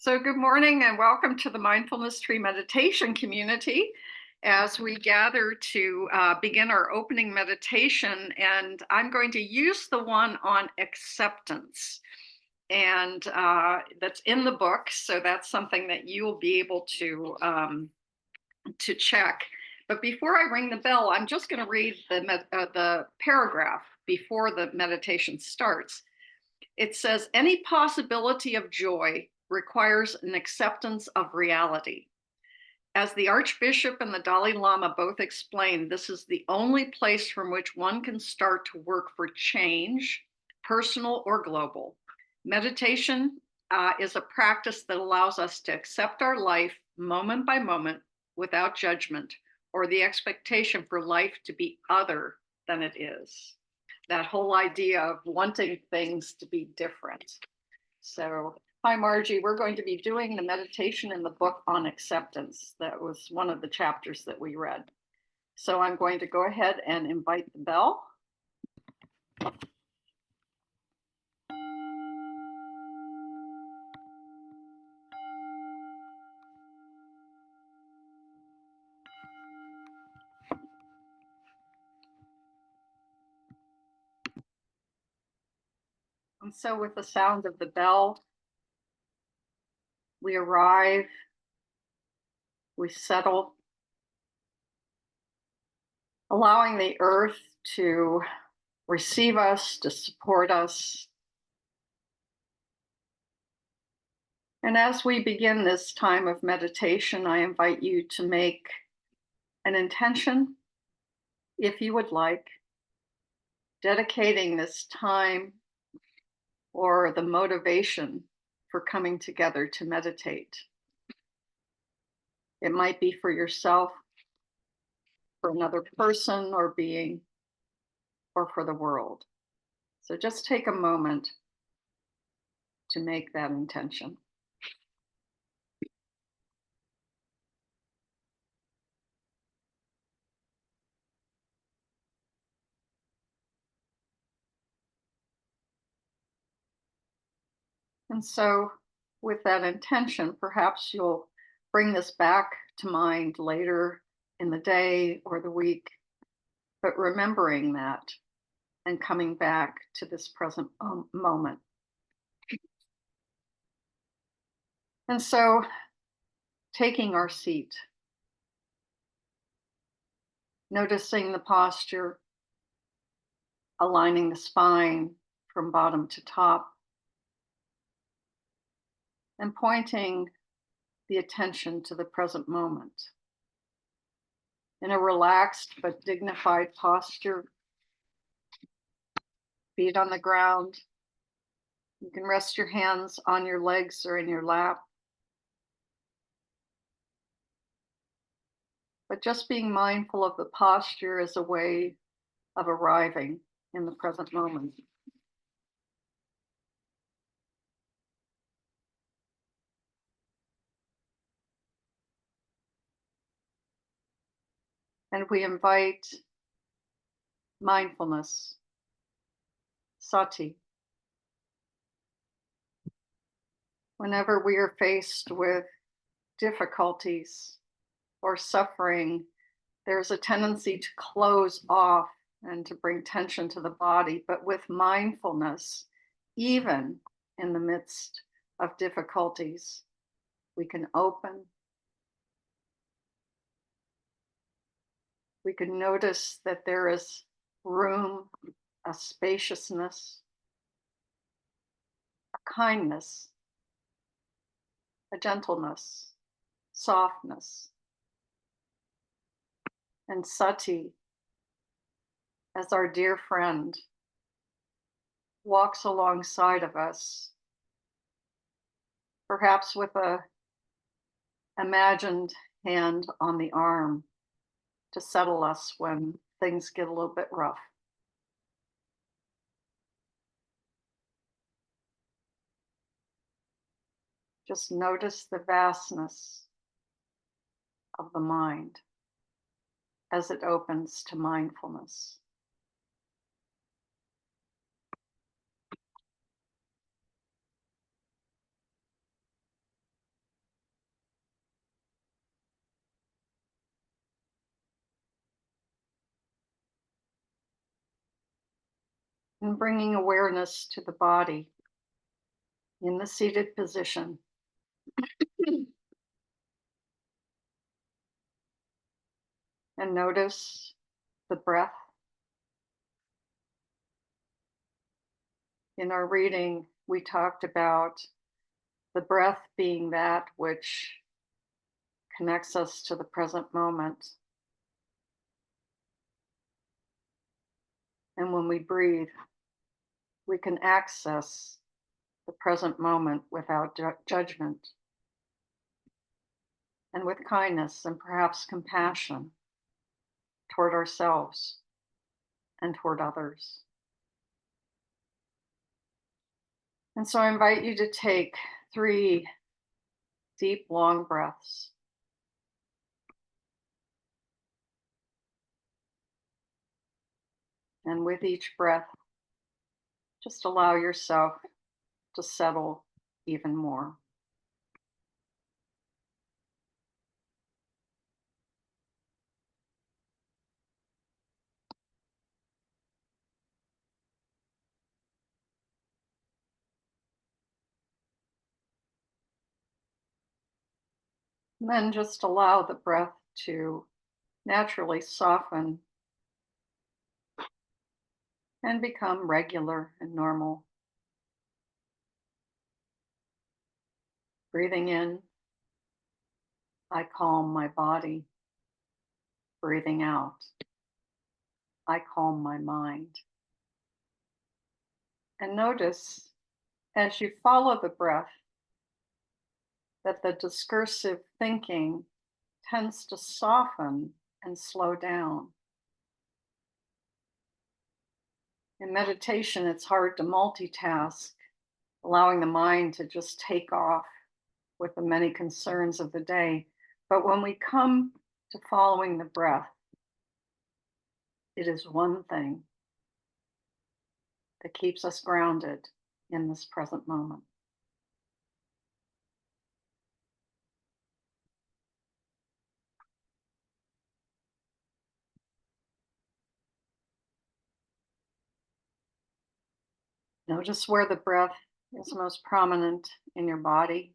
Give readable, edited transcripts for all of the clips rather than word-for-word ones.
So, good morning and welcome to the Mindfulness Tree Meditation community as we gather to begin our opening meditation. And I'm going to use the one on acceptance. And that's in the book. So, that's something that you'll be able to check. But before I ring the bell, I'm just going to read the paragraph before the meditation starts. It says, any possibility of joy requires an acceptance of reality. As the Archbishop and the Dalai Lama both explained, this is the only place from which one can start to work for change, personal or global. Meditation is a practice that allows us to accept our life moment by moment without judgment or the expectation for life to be other than it is. That whole idea of wanting things to be different. So, hi, Margie. We're going to be doing the meditation in the book on acceptance. That was one of the chapters that we read. So, I'm going to go ahead and invite the bell. And so, with the sound of the bell, we arrive, we settle, allowing the earth to receive us, to support us. And as we begin this time of meditation, I invite you to make an intention, if you would like, dedicating this time or the motivation for coming together to meditate. It might be for yourself, for another person or being, or for the world. So just take a moment to make that intention. And so, with that intention, perhaps you'll bring this back to mind later in the day or the week, but remembering that and coming back to this present moment. And so, taking our seat, noticing the posture, aligning the spine from bottom to top, and pointing the attention to the present moment. In a relaxed but dignified posture, feet on the ground. You can rest your hands on your legs or in your lap. But just being mindful of the posture as a way of arriving in the present moment. And we invite mindfulness, sati. Whenever we are faced with difficulties or suffering, there's a tendency to close off and to bring tension to the body. But with mindfulness, even in the midst of difficulties, we can open. We can notice that there is room, a spaciousness, a kindness, a gentleness, softness. And sati, as our dear friend, walks alongside of us, perhaps with a imagined hand on the arm to settle us when things get a little bit rough. Just notice the vastness of the mind as it opens to mindfulness. And bringing awareness to the body in the seated position. And notice the breath. In our reading, we talked about the breath being that which connects us to the present moment. And when we breathe, we can access the present moment without judgment and with kindness and perhaps compassion toward ourselves and toward others. And so I invite you to take 3 deep, long breaths. And with each breath, just allow yourself to settle even more. And then just allow the breath to naturally soften and become regular and normal. Breathing in, I calm my body. Breathing out, I calm my mind. And notice as you follow the breath that the discursive thinking tends to soften and slow down. In meditation, it's hard to multitask, allowing the mind to just take off with the many concerns of the day. But when we come to following the breath, it is one thing that keeps us grounded in this present moment. Notice where the breath is most prominent in your body,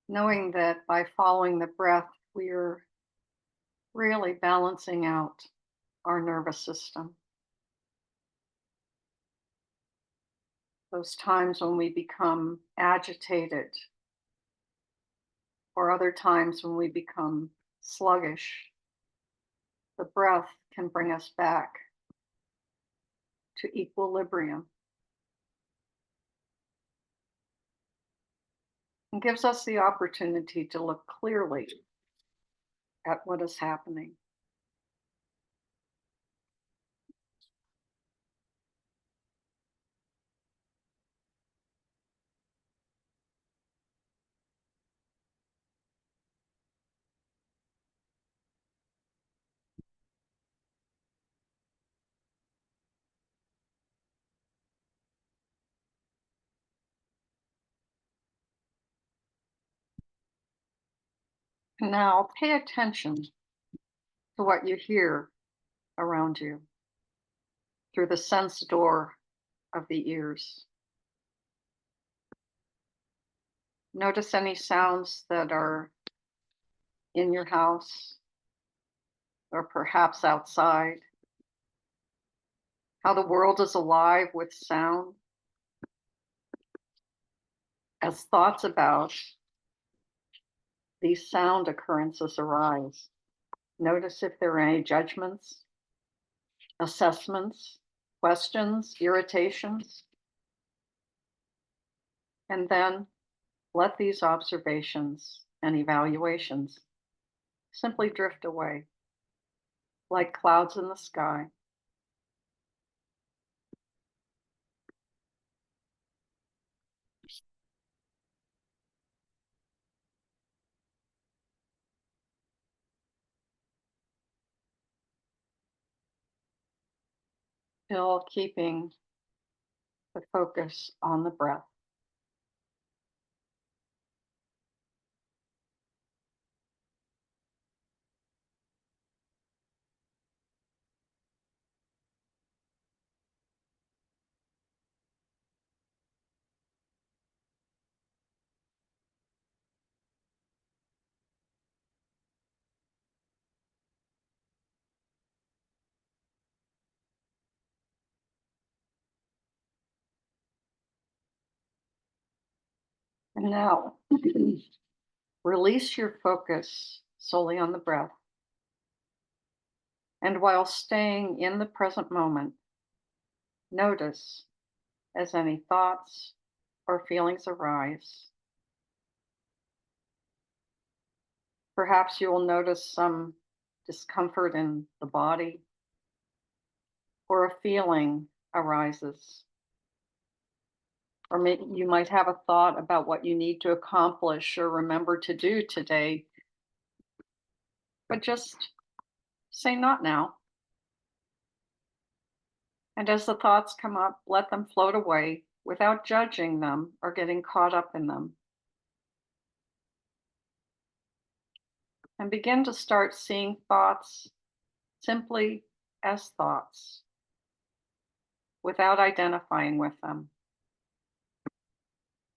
knowing that by following the breath, we're really balancing out our nervous system. Those times when we become agitated, or other times when we become sluggish, the breath can bring us back to equilibrium and gives us the opportunity to look clearly at what is happening. Now pay attention to what you hear around you through the sense door of the ears. Notice any sounds that are in your house or perhaps outside. How the world is alive with sound. As thoughts about these sound occurrences arise, notice if there are any judgments, assessments, questions, irritations, and then let these observations and evaluations simply drift away like clouds in the sky. Still keeping the focus on the breath. And now, release your focus solely on the breath. And while staying in the present moment, notice as any thoughts or feelings arise. Perhaps you will notice some discomfort in the body or a feeling arises. Or maybe you might have a thought about what you need to accomplish or remember to do today, but just say not now. And as the thoughts come up, let them float away without judging them or getting caught up in them. And begin to start seeing thoughts simply as thoughts without identifying with them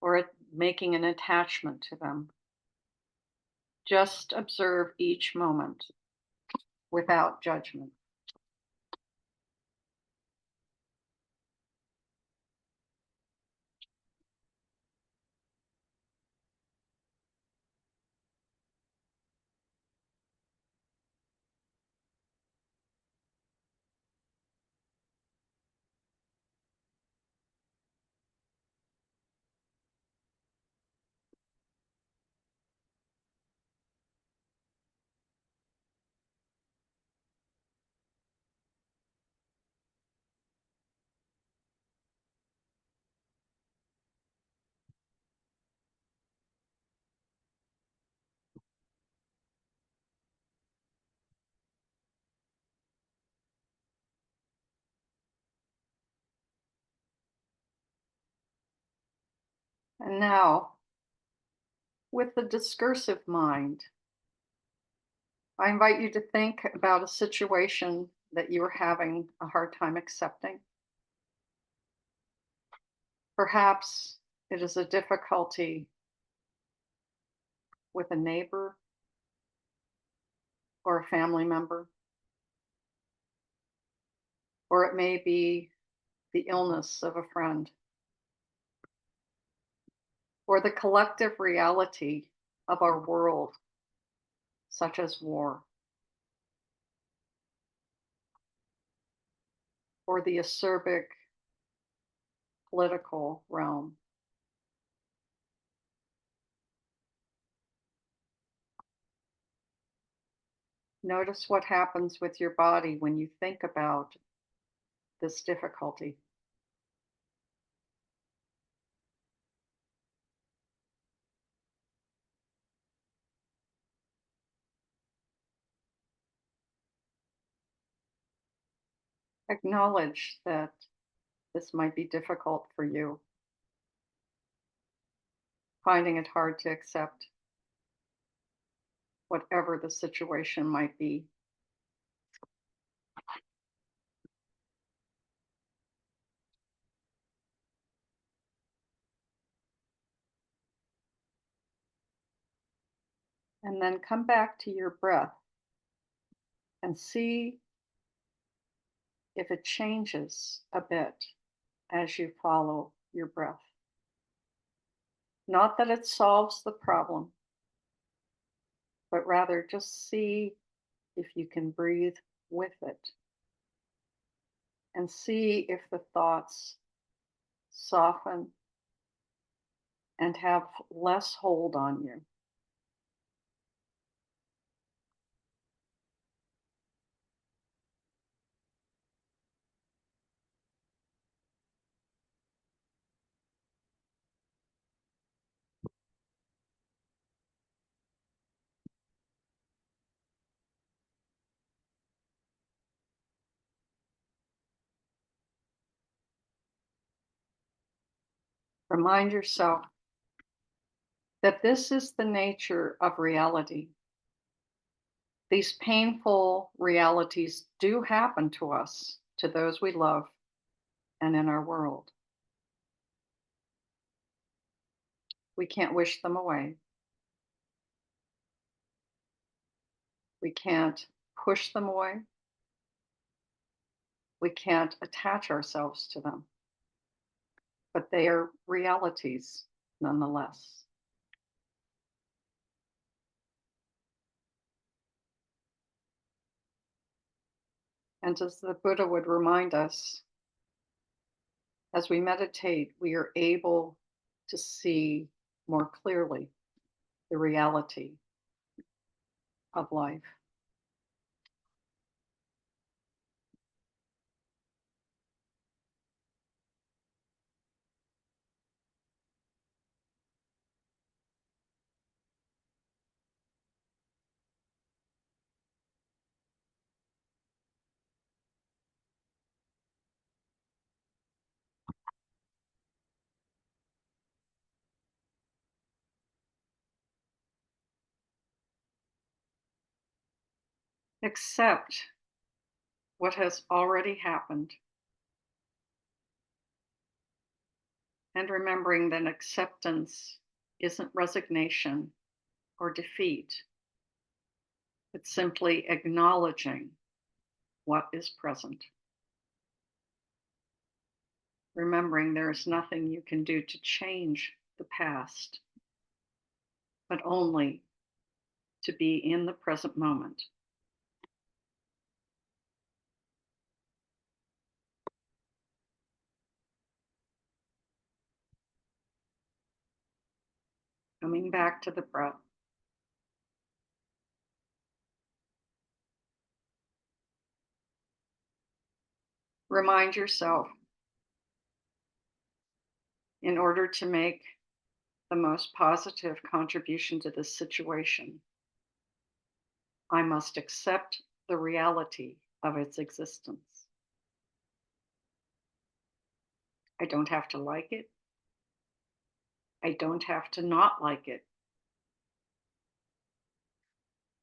or making an attachment to them. Just observe each moment without judgment. And now, with the discursive mind, I invite you to think about a situation that you are having a hard time accepting. Perhaps it is a difficulty with a neighbor or a family member, or it may be the illness of a friend, or the collective reality of our world, such as war, or the acerbic political realm. Notice what happens with your body when you think about this difficulty. Acknowledge that this might be difficult for you, finding it hard to accept whatever the situation might be. And then come back to your breath and see if it changes a bit as you follow your breath. Not that it solves the problem, but rather just see if you can breathe with it and see if the thoughts soften and have less hold on you. Remind yourself that this is the nature of reality. These painful realities do happen to us, to those we love, and in our world. We can't wish them away. We can't push them away. We can't attach ourselves to them, but they are realities nonetheless. And as the Buddha would remind us, as we meditate, we are able to see more clearly the reality of life. Accept what has already happened, and remembering that acceptance isn't resignation or defeat, it's simply acknowledging what is present. Remembering there is nothing you can do to change the past, but only to be in the present moment. Coming back to the breath. Remind yourself, in order to make the most positive contribution to this situation, I must accept the reality of its existence. I don't have to like it. I don't have to not like it,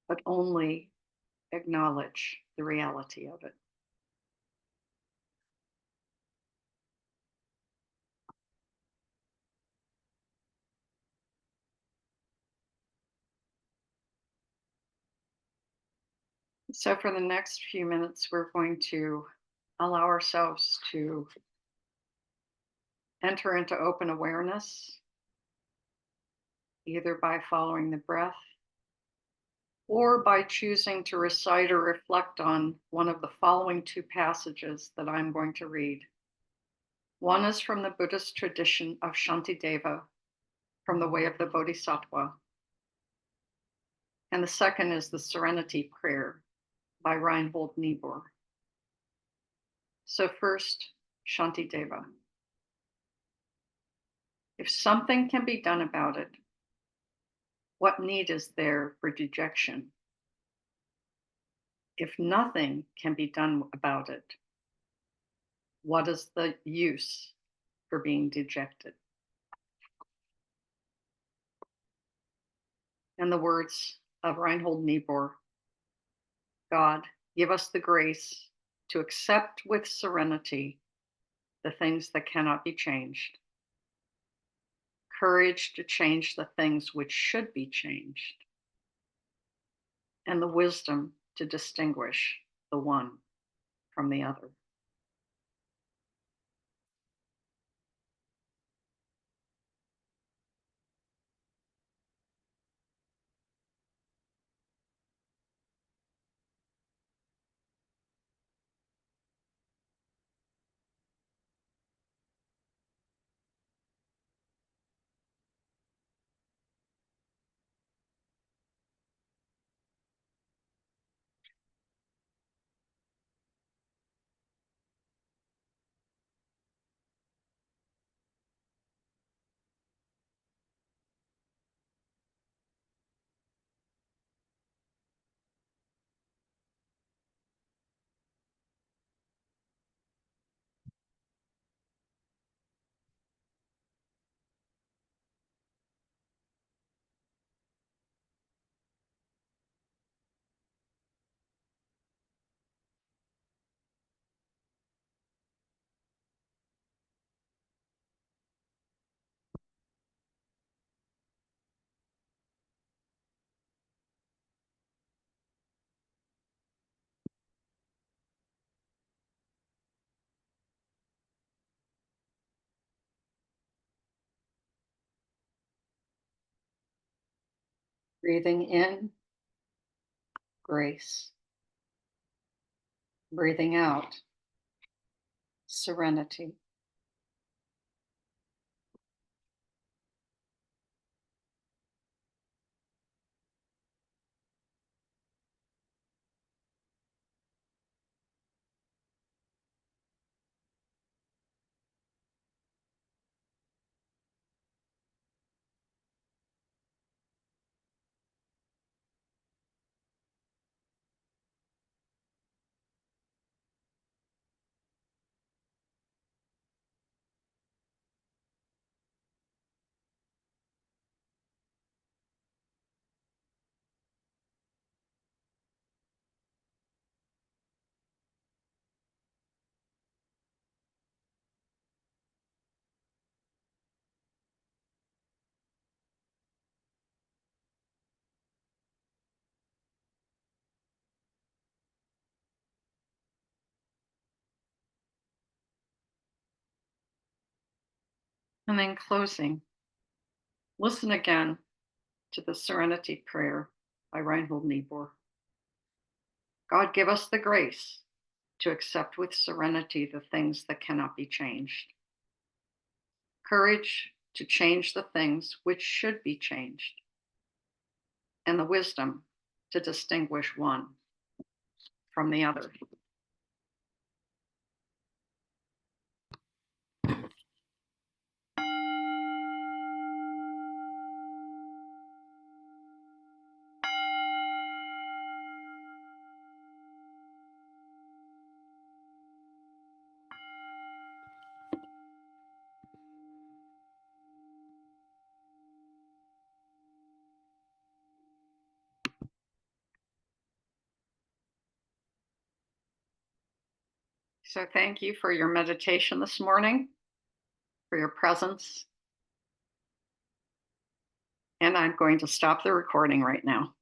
but only acknowledge the reality of it. So, for the next few minutes, we're going to allow ourselves to enter into open awareness, either by following the breath or by choosing to recite or reflect on one of the following two passages that I'm going to read. One is from the Buddhist tradition of Shantideva, from the Way of the Bodhisattva, and the second is the Serenity Prayer by Reinhold Niebuhr. So, first, Shantideva. If something can be done about it, what need is there for dejection? If nothing can be done about it, what is the use for being dejected? And the words of Reinhold Niebuhr: God, give us the grace to accept with serenity the things that cannot be changed, courage to change the things which should be changed, and the wisdom to distinguish the one from the other. Breathing in, grace. Breathing out, serenity. And then closing, listen again to the Serenity Prayer by Reinhold Niebuhr. God, give us the grace to accept with serenity the things that cannot be changed, courage to change the things which should be changed, and the wisdom to distinguish one from the other. So thank you for your meditation this morning, for your presence. And I'm going to stop the recording right now.